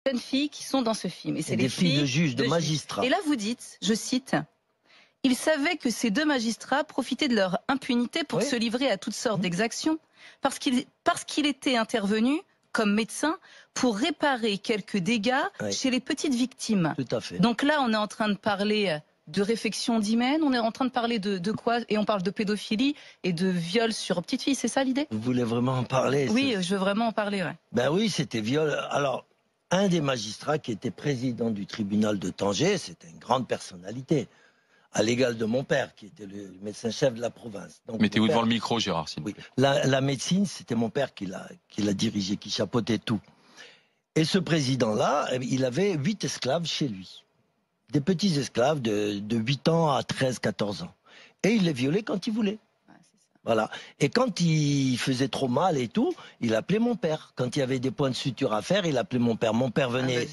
jeunes filles qui sont dans ce film. Et c'est des filles de juges, de magistrats. Et là, vous dites, je cite, « Ils savaient que ces deux magistrats profitaient de leur impunité pour se livrer à toutes sortes d'exactions, parce qu'il était intervenu comme médecin pour réparer quelques dégâts chez les petites victimes. » Tout à fait. Donc là, on est en train de parler de réfection d'hymen, on est en train de parler de quoi? Et on parle de pédophilie et de viol sur petites filles, c'est ça l'idée? Vous voulez vraiment en parler? Oui, je veux vraiment en parler, ouais. Ben oui, c'était viol. Alors, un des magistrats qui était président du tribunal de Tanger, c'était une grande personnalité, à l'égal de mon père, qui était le médecin-chef de la province. Donc, mettez-vous devant le micro, Gérard, s'il vous plaît. La médecine, c'était mon père qui l'a dirigé, qui chapeautait tout. Et ce président-là, il avait 8 esclaves chez lui. Des petits esclaves de 8 ans à 13, 14 ans. Et il les violait quand il voulait. Voilà. Et quand il faisait trop mal et tout, il appelait mon père. Quand il y avait des points de suture à faire, il appelait mon père. Mon père venait...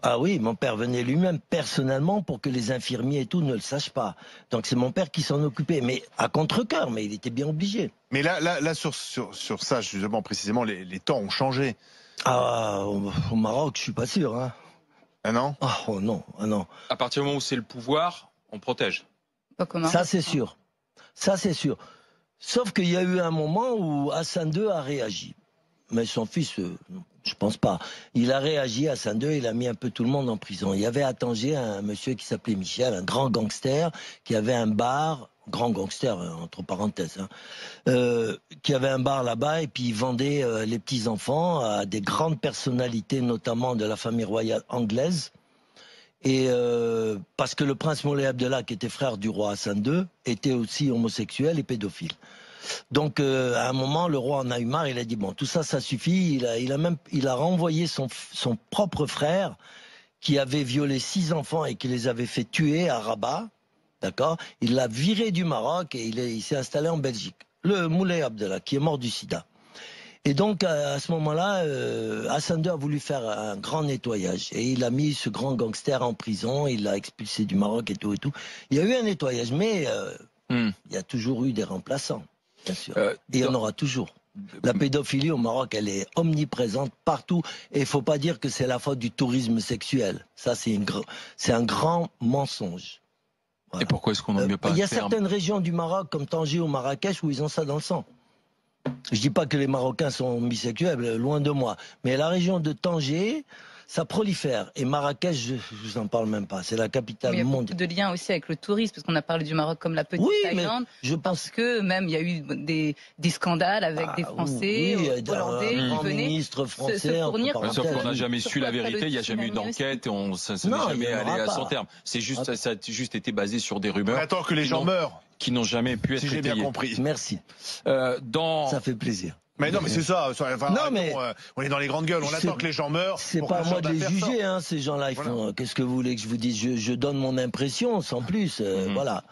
Ah oui, mon père venait lui-même personnellement pour que les infirmiers et tout ne le sachent pas. Donc c'est mon père qui s'en occupait. Mais à contre-cœur, mais il était bien obligé. Mais là sur ça, justement, précisément, les temps ont changé. Ah, au Maroc, je suis pas sûr. Hein. Ah non? Oh non, ah non. À partir du moment où c'est le pouvoir, on protège. Ça c'est sûr. Ça c'est sûr. Sauf qu'il y a eu un moment où Hassan II a réagi. Mais son fils, je pense pas. Il a réagi, Hassan II, il a mis un peu tout le monde en prison. Il y avait à Tanger un monsieur qui s'appelait Michel, un grand gangster, qui avait un bar, grand gangster, entre parenthèses, qui avait un bar là-bas et puis il vendait les petits-enfants à des grandes personnalités, notamment de la famille royale anglaise. Et parce que le prince Moulay Abdallah, qui était frère du roi Hassan II, était aussi homosexuel et pédophile. Donc à un moment, le roi en a eu marre, il a dit bon, tout ça, ça suffit. Il a renvoyé son propre frère qui avait violé 6 enfants et qui les avait fait tuer à Rabat. D'accord. Il l'a viré du Maroc et il s'est installé en Belgique. Le Moulay Abdallah, qui est mort du sida. Et donc, à ce moment-là, Hassan II a voulu faire un grand nettoyage. Et il a mis ce grand gangster en prison, il l'a expulsé du Maroc et tout et tout. Il y a eu un nettoyage, mais il y a toujours eu des remplaçants, bien sûr. Et il y en aura toujours. La pédophilie au Maroc, elle est omniprésente partout. Et il ne faut pas dire que c'est la faute du tourisme sexuel. Ça, c'est un grand mensonge. Voilà. Et pourquoi est-ce qu'on n'en met pas Il y a certaines régions du Maroc, comme Tanger ou Marrakech, où ils ont ça dans le sang. Je dis pas que les Marocains sont bisexuels, loin de moi. Mais la région de Tanger, ça prolifère. Et Marrakech, je vous en parle même pas. C'est la capitale mondiale. Il y a beaucoup de liens aussi avec le tourisme, parce qu'on a parlé du Maroc comme la petite Thaïlande. Je pense parce que même il y a eu des scandales avec des Français, Hollandais qui venaient ministre français, se fournir. Sauf qu'on n'a jamais su la vérité, il n'y a jamais eu d'enquête et ça n'est jamais allé à son terme. C'est juste, ça a juste été basé sur des rumeurs. On attend que les gens meurent. Qui n'ont jamais pu être si j'ai bien compris. Merci. Ça fait plaisir. Mais non, mais c'est ça. Enfin, non, mais on est dans les grandes gueules. On attend que les gens meurent. C'est pas à moi de les juger, hein, ces gens-là. Ils font. Qu'est-ce que vous voulez que je vous dise? Je donne mon impression, sans plus. Voilà.